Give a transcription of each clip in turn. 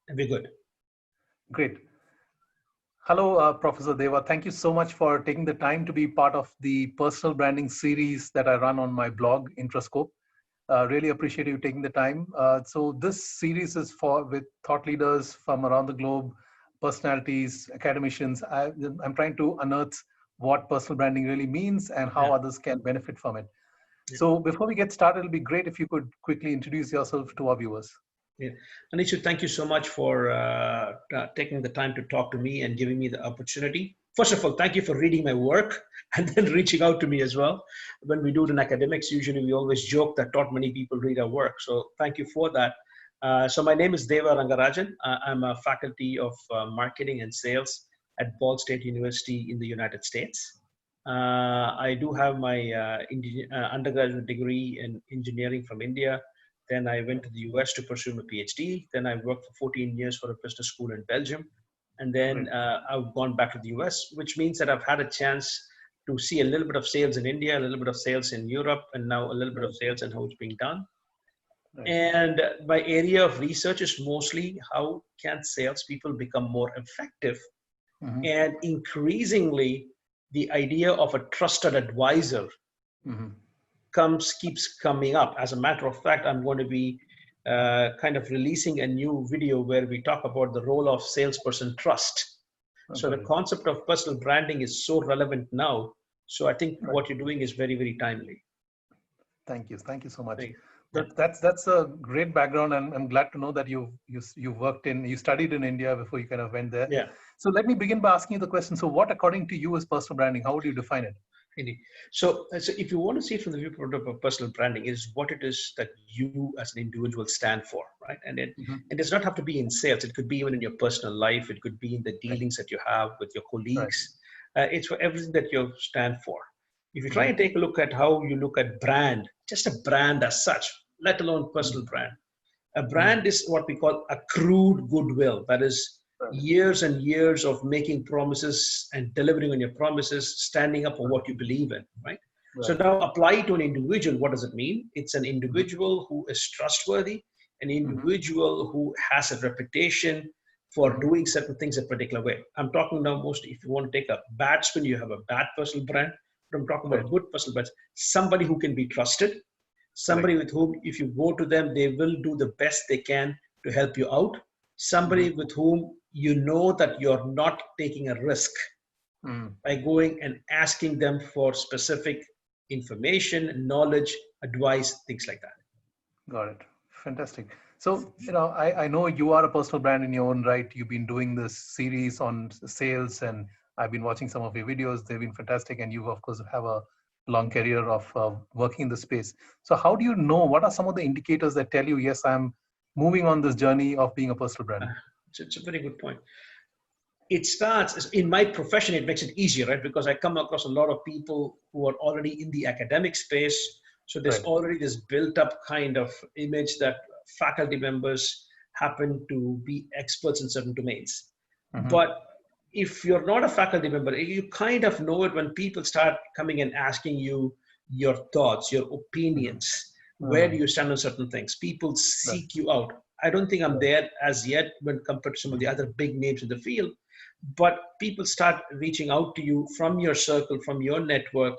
and we're good. Great. Hello, Professor Deva. Thank you so much for taking the time to be part of the personal branding series that I run on my blog, Intrascope. Really appreciate you taking the time. So this series is with thought leaders from around the globe, personalities, academicians. I'm trying to unearth what personal branding really means and how others can benefit from it. Yeah. So before we get started, it'll be great if you could quickly introduce yourself to our viewers. Yeah. Anishu, thank you so much for taking the time to talk to me and giving me the opportunity. First of all, thank you for reading my work and then reaching out to me as well. When we do it in academics, usually we always joke that not many people read our work. So thank you for that. So my name is Deva Rangarajan. I'm a faculty of marketing and sales at Ball State University in the United States. I do have my undergraduate degree in engineering from India. Then I went to the US to pursue my PhD. Then I worked for 14 years for a business school in Belgium. And then I've gone back to the US, which means that I've had a chance to see a little bit of sales in India, a little bit of sales in Europe, and now a little bit of sales and how it's being done. And my area of research is mostly how can salespeople become more effective? And increasingly, the idea of a trusted advisor keeps coming up. As a matter of fact, I'm going to be kind of releasing a new video where we talk about the role of salesperson trust. So the concept of personal branding is so relevant now. So I think what you're doing is very, very timely. Thank you. Thank you so much. That's a great background, and I'm glad to know that you studied in India before you kind of went there. Yeah. So let me begin by asking you the question. So what, according to you, is personal branding? How would you define it? Indeed. So if you want to see it from the viewpoint of personal branding, is what it is that you as an individual stand for, right? And it does not have to be in sales. It could be even in your personal life. It could be in the dealings that you have with your colleagues. It's for everything that you stand for. If you try and take a look at how you look at brand, just a brand as such, let alone personal brand. A brand is what we call accrued goodwill. That is years and years of making promises and delivering on your promises, standing up for what you believe in, right? So now apply to an individual. What does it mean? It's an individual who is trustworthy, an individual who has a reputation for doing certain things a particular way. I'm talking now mostly, if you want to take a bad spin, you have a bad personal brand, but I'm talking about good personal brands. Somebody who can be trusted, somebody with whom, if you go to them, they will do the best they can to help you out. Somebody with whom you know that you're not taking a risk by going and asking them for specific information, knowledge, advice, things like that. Got it. Fantastic. So, I know you are a personal brand in your own right. You've been doing this series on sales, and I've been watching some of your videos. They've been fantastic. And you, of course, have a long career of working in the space. So how do you know, what are some of the indicators that tell you, yes, I'm moving on this journey of being a personal brand? It's a very good point. It starts, in my profession, it makes it easier, right? Because I come across a lot of people who are already in the academic space. So there's already this built up kind of image that faculty members happen to be experts in certain domains. But if you're not a faculty member, you kind of know it when people start coming and asking you your thoughts, your opinions, where do you stand on certain things. People seek you out. I don't think I'm there as yet when compared to some of the other big names in the field, but people start reaching out to you from your circle, from your network,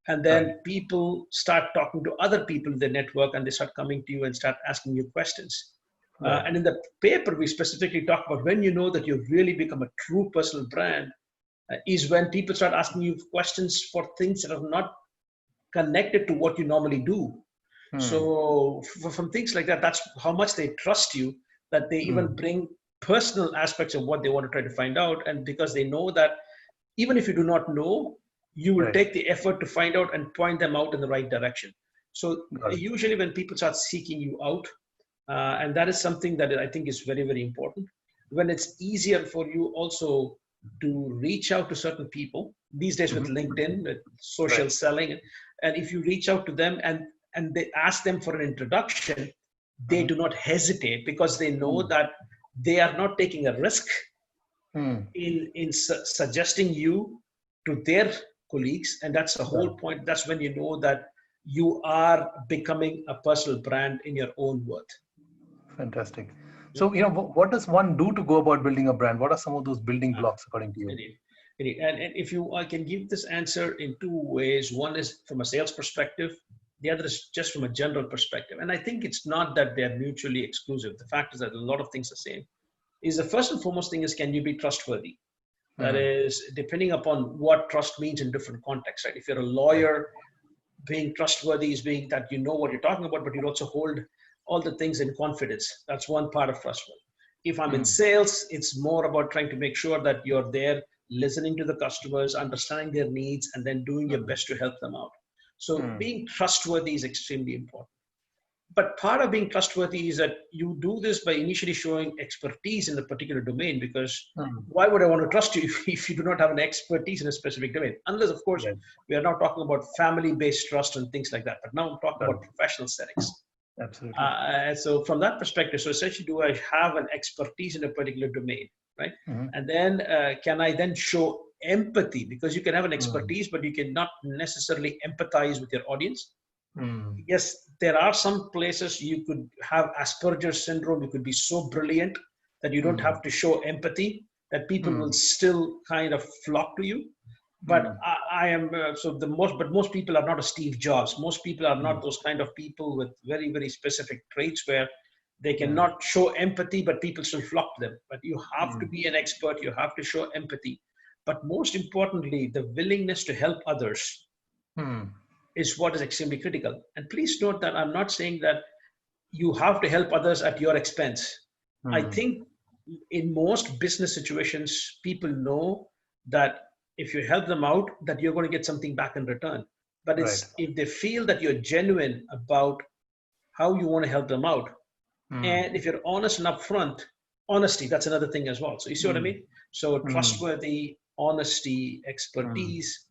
and then people start talking to other people in the network, and they start coming to you and start asking you questions. And in the paper, we specifically talk about when you know that you've really become a true personal brand is when people start asking you questions for things that are not connected to what you normally do. So from things like that, that's how much they trust you, that they even bring personal aspects of what they want to try to find out. And because they know that even if you do not know, you will take the effort to find out and point them out in the right direction. So usually when people start seeking you out, and that is something that I think is very, very important. When it's easier for you also to reach out to certain people, these days with LinkedIn, with social selling, and if you reach out to them and they ask them for an introduction, they do not hesitate because they know that they are not taking a risk in suggesting you to their colleagues. And that's the whole point. That's when you know that you are becoming a personal brand in your own worth. Fantastic. So, what does one do to go about building a brand? What are some of those building blocks according to you? Indeed. Indeed. And if I can give this answer in two ways. One is from a sales perspective. The other is just from a general perspective. And I think it's not that they're mutually exclusive. The fact is that a lot of things are the same. Is the first and foremost thing is, can you be trustworthy? That is, depending upon what trust means in different contexts, right? If you're a lawyer, being trustworthy is being that you know what you're talking about, but you also hold all the things in confidence. That's one part of trustworthy. If I'm in sales, it's more about trying to make sure that you're there, listening to the customers, understanding their needs, and then doing your best to help them out. So being trustworthy is extremely important. But part of being trustworthy is that you do this by initially showing expertise in a particular domain, because why would I want to trust you if you do not have an expertise in a specific domain? Unless, of course, we are now talking about family-based trust and things like that. But now I'm talking about professional settings. Absolutely. So from that perspective, so essentially, do I have an expertise in a particular domain, right? And then can I then show empathy? Because you can have an expertise, but you cannot necessarily empathize with your audience. Yes, there are some places you could have Asperger's syndrome. You could be so brilliant that you don't have to show empathy, that people will still kind of flock to you. But I am but most people are not a Steve Jobs. Most people are not those kind of people with very, very specific traits where they cannot show empathy, but people still flock to them. But you have to be an expert. You have to show empathy. But most importantly, the willingness to help others is what is extremely critical. And please note that I'm not saying that you have to help others at your expense. I think in most business situations, people know that if you help them out, that you're going to get something back in return. But it's if they feel that you're genuine about how you want to help them out, and if you're honest and upfront, honesty, that's another thing as well. So you see what I mean? So trustworthy, honesty, expertise,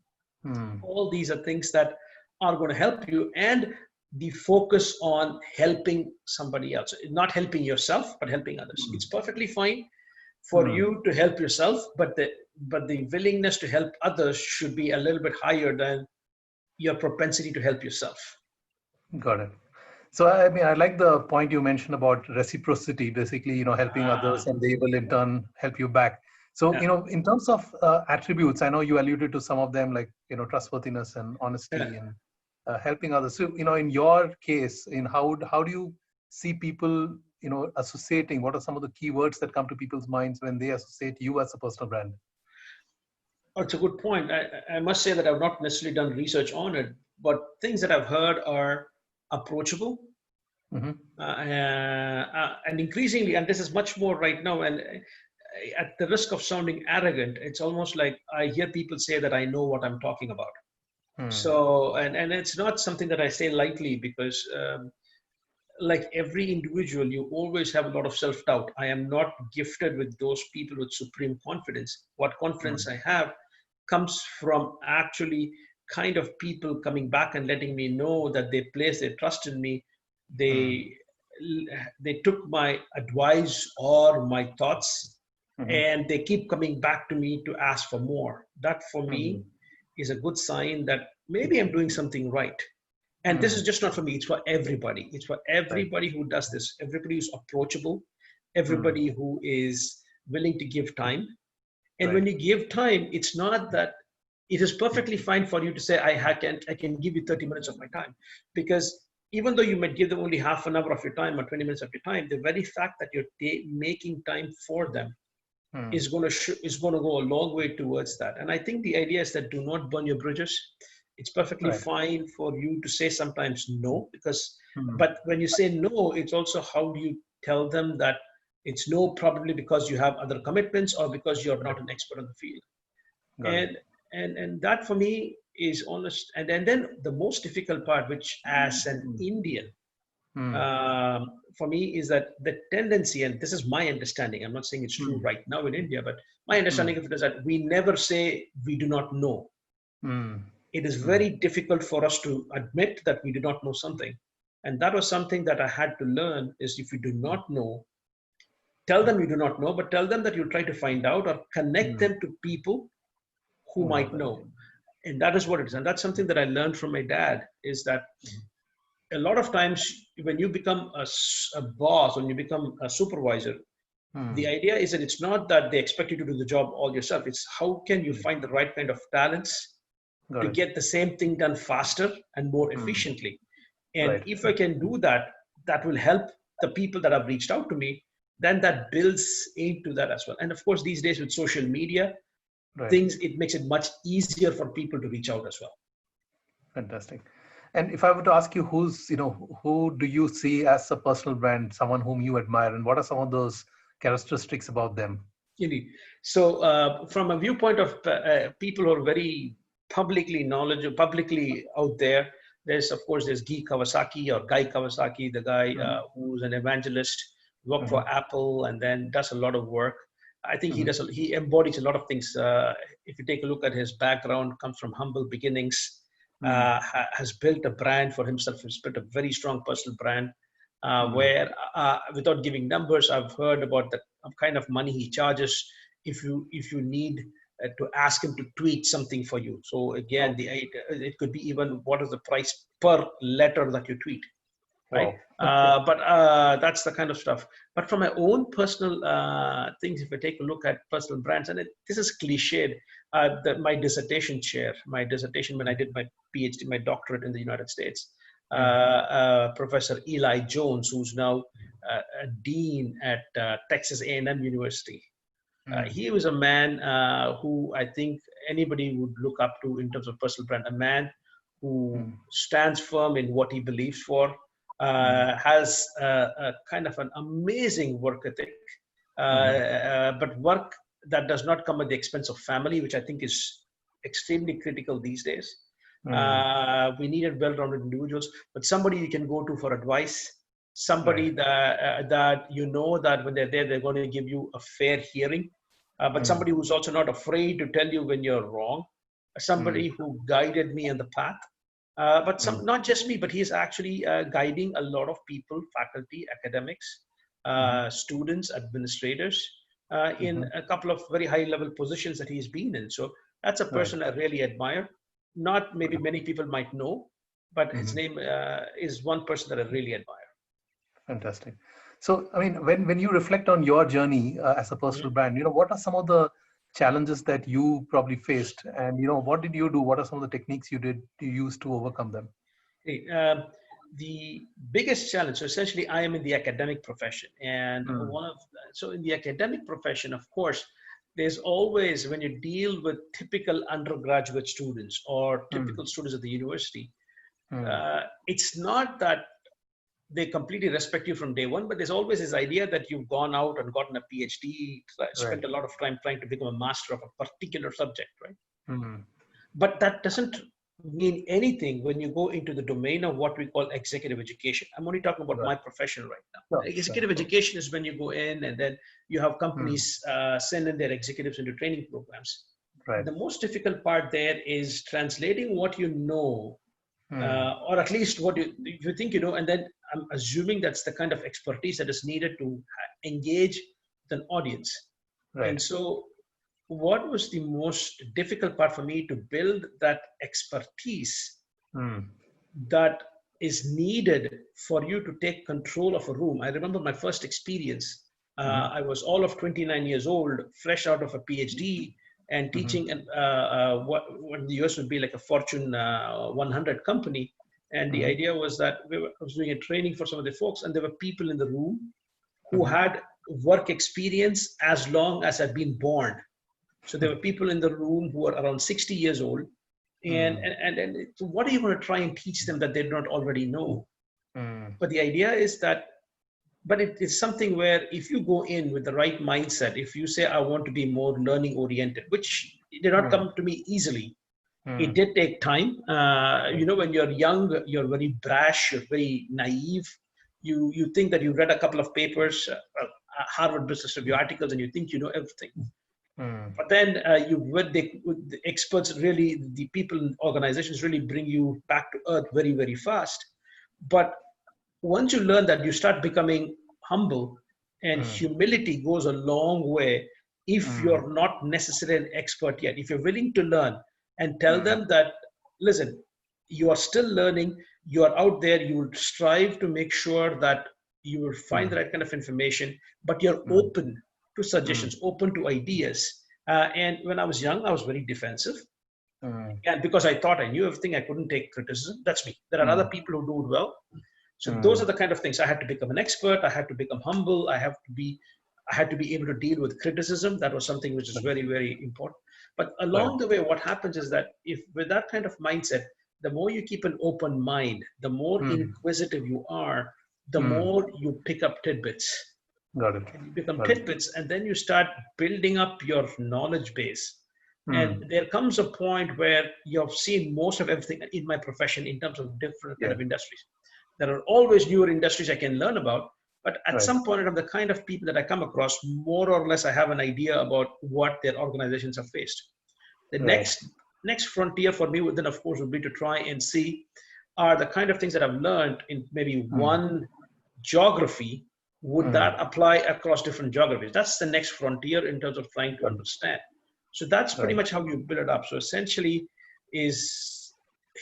all these are things that are going to help you, and the focus on helping somebody else, not helping yourself, but helping others. It's perfectly fine for you to help yourself, but the willingness to help others should be a little bit higher than your propensity to help yourself. Got it. So, I mean, I like the point you mentioned about reciprocity, basically, helping others, and they will in turn help you back. So, in terms of attributes, I know you alluded to some of them, like, trustworthiness and honesty and helping others. So, in your case, how do you see people, associating? What are some of the key words that come to people's minds when they associate you as a personal brand? Oh, it's a good point. I must say that I've not necessarily done research on it, but things that I've heard are approachable. And increasingly, and this is much more right now, and at the risk of sounding arrogant, it's almost like I hear people say that I know what I'm talking about. So, and it's not something that I say lightly, because like every individual, you always have a lot of self-doubt. I am not gifted with those people with supreme confidence. What confidence I have comes from actually kind of people coming back and letting me know that they place their trust in me. They took my advice or my thoughts, and they keep coming back to me to ask for more. That for me is a good sign that maybe I'm doing something right. And this is just not for me, it's for everybody. It's for everybody who does this. Everybody who's approachable, everybody who is willing to give time. And when you give time, it's not that it is perfectly fine for you to say, I can give you 30 minutes of my time. Because even though you might give them only half an hour of your time or 20 minutes of your time, the very fact that you're making time for them is going to go a long way towards that. And I think the idea is that do not burn your bridges. It's perfectly fine for you to say sometimes no, but when you say no, it's also how do you tell them that it's no, probably because you have other commitments or because you're not an expert in the field. And that for me is honest. And then the most difficult part, which as an Indian, for me, is that the tendency, and this is my understanding, I'm not saying it's true right now in India, but my understanding of it is that we never say we do not know. It is very difficult for us to admit that we do not know something. And that was something that I had to learn, is if you do not know, tell them you do not know, but tell them that you try to find out or connect them to people who might know. And that is what it is. And that's something that I learned from my dad, is that a lot of times when you become a boss, when you become a supervisor, the Mm. idea is that it's not that they expect you to do the job all yourself. It's how can you Mm. find the right kind of talents Got to it. get the same thing done faster and more Mm. efficiently. And Right. if I can do that, that will help the people that have reached out to me. Then that builds into that as well. And of course, these days with social media, Right. things, it makes it much easier for people to reach out as well. Fantastic. And if I were to ask you, who do you see as a personal brand, someone whom you admire, and what are some of those characteristics about them? Indeed. So, from a viewpoint of people who are very publicly knowledgeable, publicly out there, there's of course there's Guy Kawasaki, the guy Mm-hmm. who's an evangelist, worked Mm-hmm. for Apple, and then does a lot of work. I think Mm-hmm. he embodies a lot of things. If you take a look at his background, comes from humble beginnings, has built a brand for himself. Has built a very strong personal brand. Mm-hmm. Where without giving numbers, I've heard about the kind of money he charges if you need to ask him to tweet something for you. So again, Okay. it could be even what is the price per letter that you tweet, right? Wow. Okay. But that's the kind of stuff. But from my own personal things, if I take a look at personal brands, and this is cliched, my dissertation when I did my PhD, my doctorate in the United States, Professor Eli Jones, who's now a dean at Texas A&M University. Mm-hmm. He was a man who I think anybody would look up to in terms of personal brand. A man who stands firm in what he believes for, Mm-hmm. has a kind of an amazing work ethic, Mm-hmm. but work that does not come at the expense of family, which I think is extremely critical these days. Mm-hmm. We needed well-rounded individuals, but somebody you can go to for advice, Right. somebody that you know that when they're there, they're going to give you a fair hearing, but Mm-hmm. somebody who's also not afraid to tell you when you're wrong, somebody who guided me on the path. But Mm-hmm. not just me, but he's actually guiding a lot of people, faculty, academics, Mm-hmm. students, administrators, in Mm-hmm. a couple of very high level positions that he's been in. So that's a Right. person I really admire. Not maybe many people might know, but his Mm-hmm. name is one person that I really admire. Fantastic. So, I mean, when you reflect on your journey as a personal Mhm. brand, what are some of the challenges that you probably faced, and what did you do? What are some of the techniques you use to overcome them? Hey, the biggest challenge, so essentially, I am in the academic profession, and Mm, so in the academic profession, of course, there's always when you deal with typical undergraduate students or mm, typical students at the university, mm, it's not that they completely respect you from day one, but there's always this idea that you've gone out and gotten a PhD, right. spent a lot of time trying to become a master of a particular subject, right? Mm, But that doesn't mean anything when you go into the domain of what we call executive education. I'm only talking about right. my profession right now. Sure, sure. Executive education is when you go in and then you have Mm, companies send in their executives into training programs. right. The most difficult part there is translating what you know, Mm, or at least what you think you know, and then I'm assuming that's the kind of expertise that is needed to engage with an audience. And right. so what was the most difficult part for me to build that expertise Mm, that is needed for you to take control of a room? I remember my first experience. mm-hmm, I was all of 29 years old, fresh out of a PhD, and mm-hmm, teaching what in the US would be like a Fortune 100 company. And the mm-hmm, idea was that I was doing a training for some of the folks, and there were people in the room who mm-hmm, had work experience as long as I'd been born. So there were people in the room who were around 60 years old. And, mm, and, and, and so what are you going to try and teach them that they do not already know? mm, But the idea is that, but it is something where if you go in with the right mindset, if you say, I want to be more learning oriented, which did not mm, come to me easily, it mm, did take time. right. When you're young, you're very brash, you're very naive. You think that you read a couple of papers, Harvard Business Review articles, and you think you know everything. Mm, But then the experts really, the people in organizations really bring you back to earth very, very fast. But once you learn that, you start becoming humble, and mm, humility goes a long way if mm, you're not necessarily an expert yet. If you're willing to learn and tell mm, them that, listen, you are still learning, you are out there, you will strive to make sure that you will find the right kind of information, but you're open to suggestions, open to ideas. And when I was young, I was very defensive. And because I thought I knew everything, I couldn't take criticism. That's me. There are other people who do it well. So those are the kind of things. I had to become an expert. I had to become humble. I had to be able to deal with criticism. That was something which is very, very important. But along the way, what happens is that if with that kind of mindset, the more you keep an open mind, the more inquisitive you are, the more you pick up tidbits. Got it. And you become tidbits, and then you start building up your knowledge base. And there comes a point where you've seen most of everything in my profession in terms of different kind of industries. There are always newer industries I can learn about, but at some point, the kind of people that I come across, more or less, I have an idea about what their organizations have faced. The next frontier for me, then of course, would be to try and see are the kind of things that I've learned in maybe one geography, would that apply across different geographies? That's the next frontier in terms of trying to understand. So that's pretty much how you build it up. So essentially, is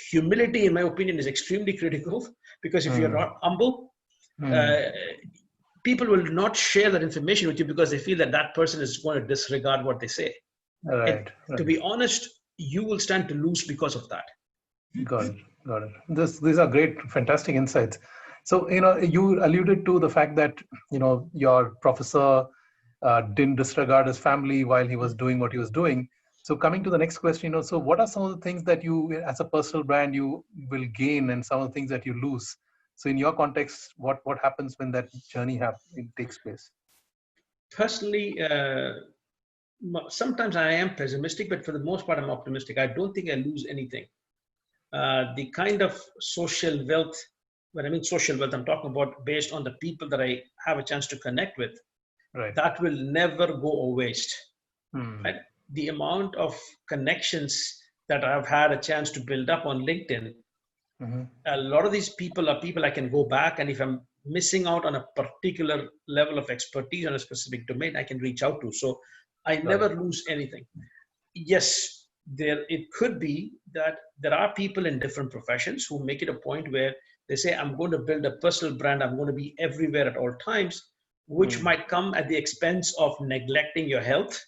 humility, in my opinion, is extremely critical, because if you're not humble, people will not share that information with you because they feel that that person is going to disregard what they say. And to be honest, you will stand to lose because of that. Got it. Got it. These are great, fantastic insights. So, you alluded to the fact that, your professor didn't disregard his family while he was doing what he was doing. So coming to the next question, so what are some of the things that you, as a personal brand, you will gain, and some of the things that you lose? So in your context, what happens when that journey takes place? Personally, sometimes I am pessimistic, but for the most part, I'm optimistic. I don't think I lose anything. The kind of social wealth, when I mean social wealth, I'm talking about based on the people that I have a chance to connect with, that will never go a waste. Right? The amount of connections that I've had a chance to build up on LinkedIn, a lot of these people are people I can go back, and if I'm missing out on a particular level of expertise on a specific domain, I can reach out to. So I never lose anything. Yes, it could be that there are people in different professions who make it a point where they say, I'm going to build a personal brand, I'm going to be everywhere at all times, which might come at the expense of neglecting your health,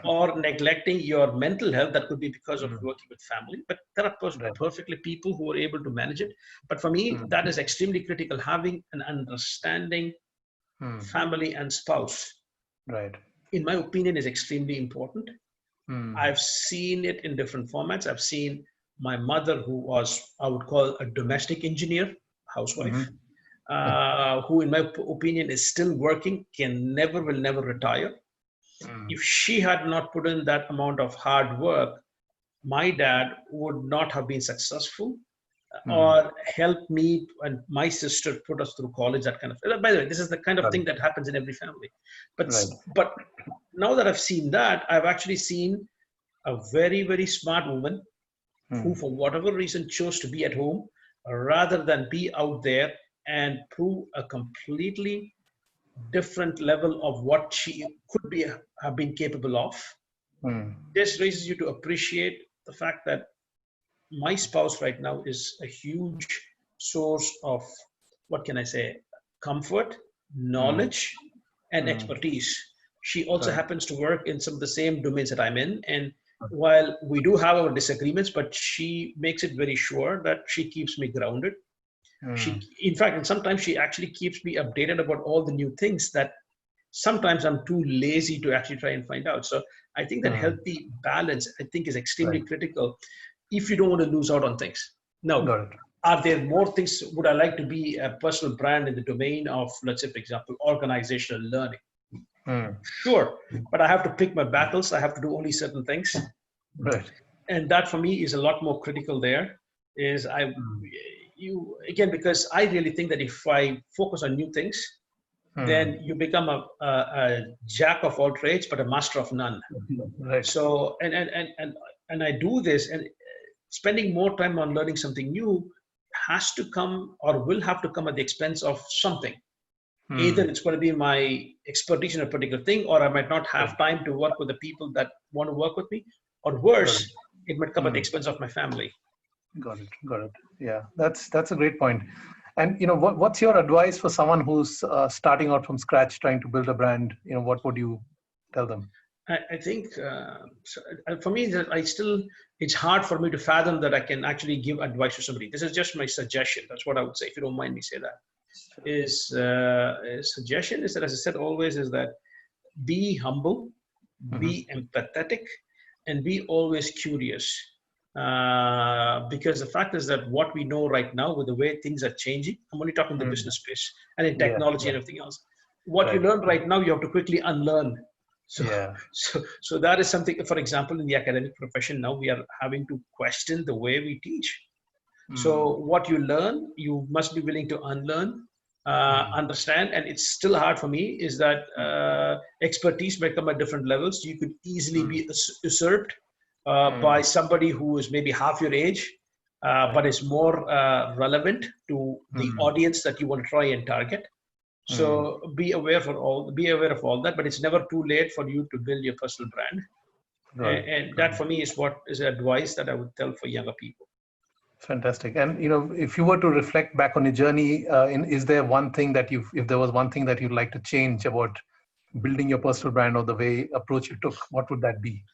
or neglecting your mental health. That could be because of working with family, but there are perfectly people who are able to manage it. But for me, that is extremely critical, having an understanding family and spouse, in my opinion, is extremely important. I've seen it in different formats. I've seen my mother, who was, I would call, a domestic engineer, housewife, who in my opinion is still working, will never retire. If she had not put in that amount of hard work, my dad would not have been successful, or helped me and my sister put us through college, that kind of. By the way, this is the kind of thing that happens in every family. But now that I've seen that, I've actually seen a very, very smart woman who, for whatever reason, chose to be at home rather than be out there and prove a completely different level of what she could have been capable of. This raises you to appreciate the fact that my spouse right now is a huge source of, what can I say, comfort, knowledge, and expertise. She also happens to work in some of the same domains that I'm in. And while we do have our disagreements, but she makes it very sure that she keeps me grounded. In fact, and sometimes she actually keeps me updated about all the new things that sometimes I'm too lazy to actually try and find out. So I think that healthy balance, I think, is extremely critical if you don't want to lose out on things. Now, are there more things? Would I like to be a personal brand in the domain of, let's say, for example, organizational learning? Sure, but I have to pick my battles. I have to do only certain things. And that for me is a lot more critical there. Because I really think that if I focus on new things, then you become a jack of all trades, but a master of none. So, and I do this, and spending more time on learning something new has to come, or will have to come, at the expense of something. Either it's going to be my expertise in a particular thing, or I might not have time to work with the people that want to work with me, or worse, it might come at the expense of my family. Got it. Got it. Yeah, that's a great point. And what's your advice for someone who's starting out from scratch, trying to build a brand? What would you tell them? I think for me that it's hard for me to fathom that I can actually give advice to somebody. This is just my suggestion. That's what I would say. If you don't mind me say that, is suggestion is that, as I said always, is that be humble, Mm-hmm. be empathetic, and be always curious. Because the fact is that what we know right now, with the way things are changing, I'm only talking the Mm. business space and in Yeah. technology Yeah. and everything else. What you Right. learn right now, you have to quickly unlearn. So, Yeah. so that is something. For example, in the academic profession now, we are having to question the way we teach. Mm. So what you learn, you must be willing to unlearn, Mm. understand, and it's still hard for me. Is that expertise may come at different levels. You could easily Mm. be usurped by Mm. somebody who is maybe half your age, but Right. is more relevant to the Mm. audience that you want to try and target. Mm. So be aware of all that. But it's never too late for you to build your personal brand, Got it. and Got that it. for me is what is advice that I would tell for younger people. Fantastic. And if you were to reflect back on your journey, is there one thing that if there was one thing that you'd like to change about building your personal brand or the way approach you took, what would that be?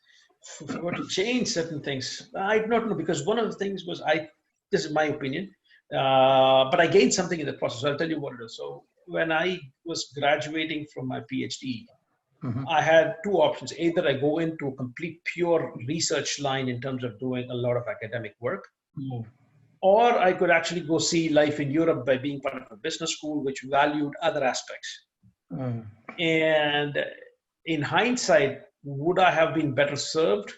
If I were to change certain things, I do not know, because one of the things was this is my opinion, but I gained something in the process. I'll tell you what it is. So when I was graduating from my PhD, Mm-hmm. I had two options. Either I go into a complete pure research line in terms of doing a lot of academic work, Mm. or I could actually go see life in Europe by being part of a business school which valued other aspects. Mm. And in hindsight, would I have been better served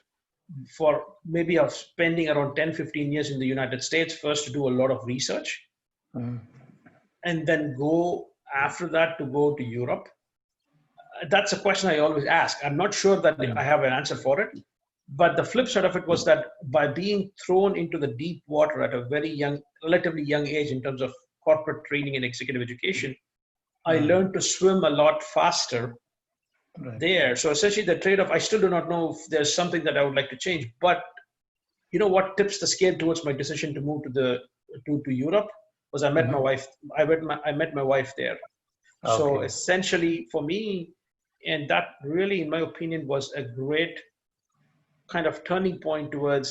for maybe of spending around 10, 15 years in the United States first to do a lot of research Mm. and then go after that to go to Europe? That's a question I always ask. I'm not sure that I Mm. have an answer for it. But the flip side of it was that by being thrown into the deep water at a very young, relatively young age in terms of corporate training and executive education, I Mm. learned to swim a lot faster Right. there. So essentially, the trade-off, I still do not know if there's something that I would like to change. But you know what tips the scale towards my decision to move to Europe was I met my Mm-hmm. wife. I met my wife there. So Okay. essentially, for me, and that really, in my opinion, was a great kind of turning point towards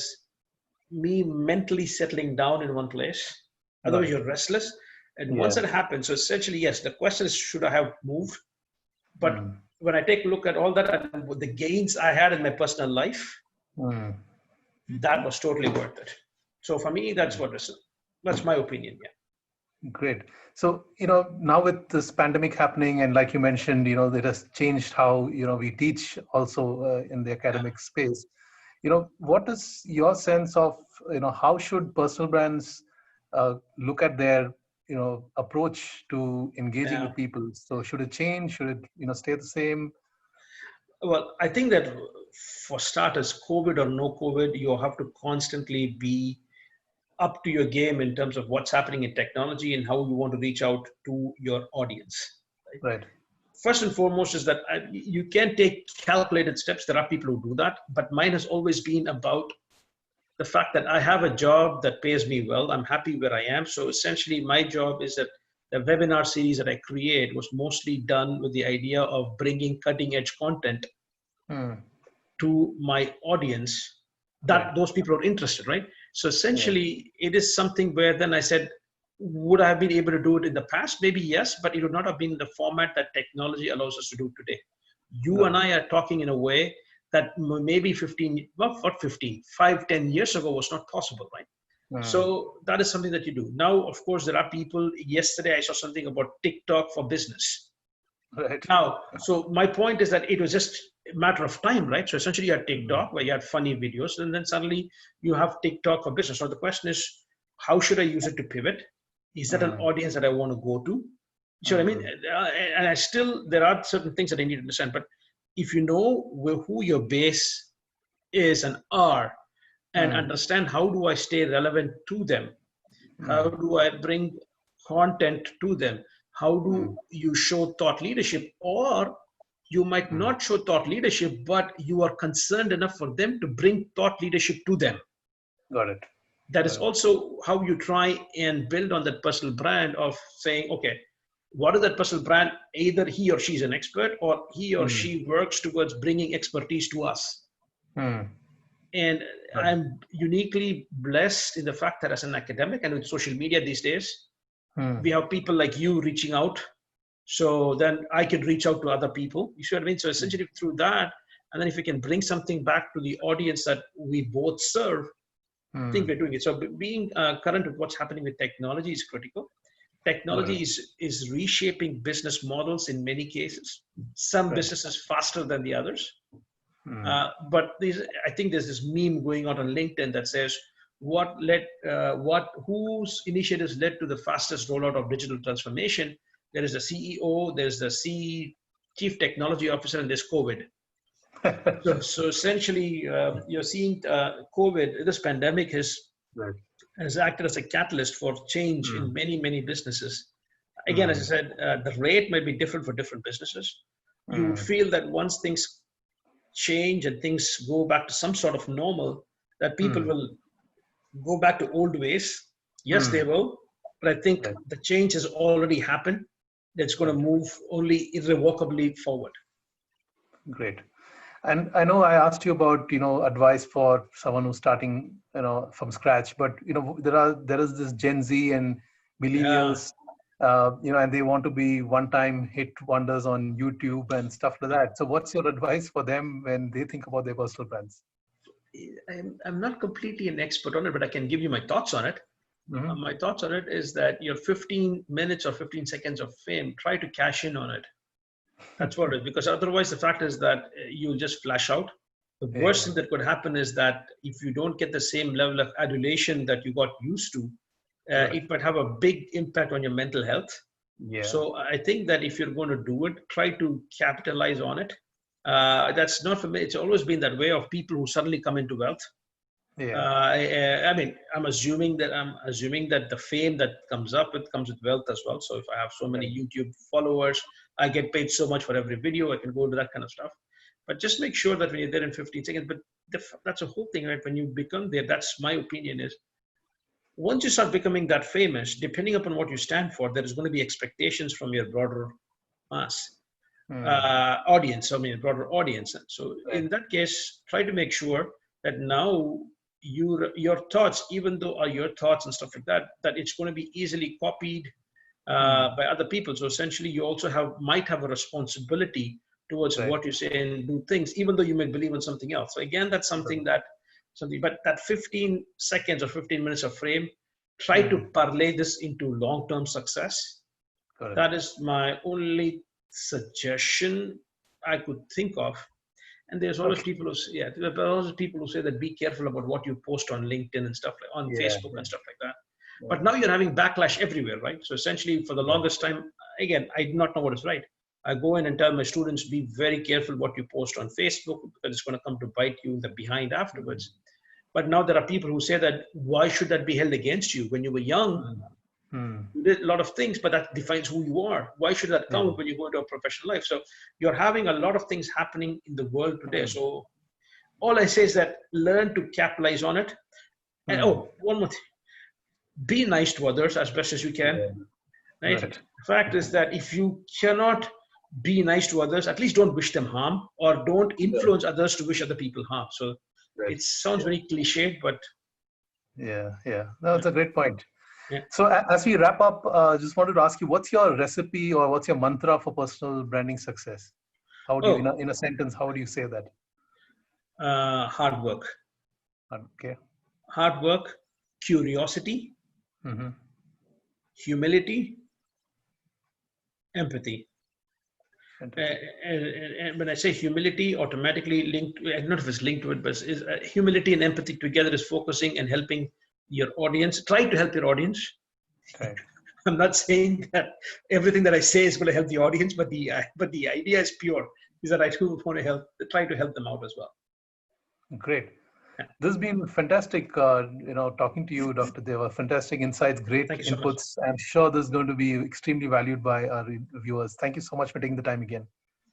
me mentally settling down in one place. Got Otherwise, it. you're restless. And once Yeah. that happens, so essentially, yes, the question is, should I have moved? But Mm. when I take a look at all that and the gains I had in my personal life, Mm. that was totally worth it. So for me, that's my opinion. Yeah. Great. So, now with this pandemic happening, and like you mentioned, it has changed how, we teach also in the academic space. What is your sense of, how should personal brands look at their, approach to engaging Yeah. with people? So should it change? Should it, stay the same? Well, I think that for starters, COVID or no COVID, you have to constantly be up to your game in terms of what's happening in technology and how you want to reach out to your audience. Right? Right. First and foremost is that you can take calculated steps. There are people who do that, but mine has always been about the fact that I have a job that pays me well. I'm happy where I am. So essentially, my job is that the webinar series that I create was mostly done with the idea of bringing cutting edge content Mm. to my audience Right. that those people are interested, right? So Yeah. essentially, it is something where then I said, would I have been able to do it in the past? Maybe yes, but it would not have been the format that technology allows us to do today. You Got and it. I are talking in a way that maybe 15, well, not 15, 5, 10 years ago was not possible, right? Mm. So that is something that you do. Now, of course, there are people, yesterday I saw something about TikTok for business. Right. Now, so my point is that it was just a matter of time, right? So essentially, you had Mm. TikTok where you had funny videos, and then suddenly you have TikTok for business. So the question is, how should I use it to pivot? Is that an Mm. audience that I want to go to? So I mean, Mm. and I still there are certain things that I need to understand. But if you know who your base is and are, and Mm. understand how do I stay relevant to them, how Mm. do I bring content to them? How Mm. do you show thought leadership? Or you might Mm. not show thought leadership, but you are concerned enough for them to bring thought leadership to them. Got it. that is also how you try and build on that personal brand of saying, okay, what is that personal brand? Either he or she is an expert, or he or she works towards bringing expertise to us. And I'm uniquely blessed in the fact that as an academic and with social media these days, we have people like you reaching out. So then I can reach out to other people. You see what I mean? So essentially through that, and then if we can bring something back to the audience that we both serve, I think we're doing it. So being current with what's happening with technology is critical. Technology is reshaping business models in many cases. Some businesses faster than the others. But I think there's this meme going on LinkedIn that says, whose initiatives led to the fastest rollout of digital transformation? There is the CEO, there's the Chief Technology Officer, and there's COVID. So essentially, you're seeing COVID, this pandemic has acted as a catalyst for change in many, many businesses. Again, as I said, the rate might be different for different businesses. You would feel that once things change and things go back to some sort of normal, that people will go back to old ways. Yes, they will. But I think the change has already happened. That's going to move only irrevocably forward. Great. And I know I asked you about, advice for someone who's starting, from scratch, but, there is this Gen Z and millennials, and they want to be one-time hit wonders on YouTube and stuff like that. So what's your advice for them when they think about their personal brands? I'm not completely an expert on it, but I can give you my thoughts on it. My thoughts on it is that your 15 minutes or 15 seconds of fame, try to cash in on it. That's what it is, because otherwise the fact is that you'll just flash out. The worst thing that could happen is that if you don't get the same level of adulation that you got used to, it might have a big impact on your mental health. So I think that if you're going to do it, try to capitalize on it. That's not for me. It's always been that way of people who suddenly come into wealth. I mean, I'm assuming that the fame that comes with wealth as well. So if I have so many YouTube followers, I get paid so much for every video, I can go into that kind of stuff. But just make sure that when you're there in 15 seconds, but that's a whole thing, right? When you become there, that's my opinion is, once you start becoming that famous, depending upon what you stand for, there is going to be expectations from your broader mass audience, broader audience. So in that case, try to make sure that now your thoughts, even though are your thoughts and stuff like that, that it's going to be easily copied by other people. So essentially, you also might have a responsibility towards what you say and do things, even though you may believe in something else. So again, that's something but that 15 seconds or 15 minutes of fame, try to parlay this into long-term success. That is my only suggestion I could think of. And there's always people who say that be careful about what you post on LinkedIn and stuff like on Facebook and stuff like that. But now you're having backlash everywhere, right? So essentially, for the longest time, again, I do not know what is right. I go in and tell my students, be very careful what you post on Facebook, because it's going to come to bite you in the behind afterwards. But now there are people who say that, why should that be held against you? When you were young, you did a lot of things, but that defines who you are. Why should that count when you go into a professional life? So you're having a lot of things happening in the world today. So all I say is that learn to capitalize on it. And one more thing. Be nice to others as best as you can. Right? The fact is that if you cannot be nice to others, at least don't wish them harm, or don't influence others to wish other people harm. So it sounds very cliche, but no, that's a great point. So as we wrap up, just wanted to ask you, what's your recipe or what's your mantra for personal branding success? How do you, in a sentence, how do you say that? Hard work. Okay. Hard work, curiosity, humility, empathy. And when I say humility, automatically linked, I don't know if it's linked to it, but humility and empathy together is focusing and helping your audience. Try to help your audience. Okay. I'm not saying that everything that I say is going to help the audience, but the idea is pure. Is that I do want to try to help them out as well. Great. This has been fantastic, talking to you, Dr. Deva. Fantastic insights, great inputs. So I'm sure this is going to be extremely valued by our viewers. Thank you so much for taking the time again.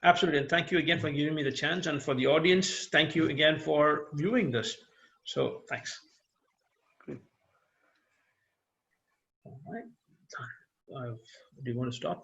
Absolutely. And thank you again for giving me the chance. And for the audience, thank you again for viewing this. So thanks. Great. All right. Do you want to stop?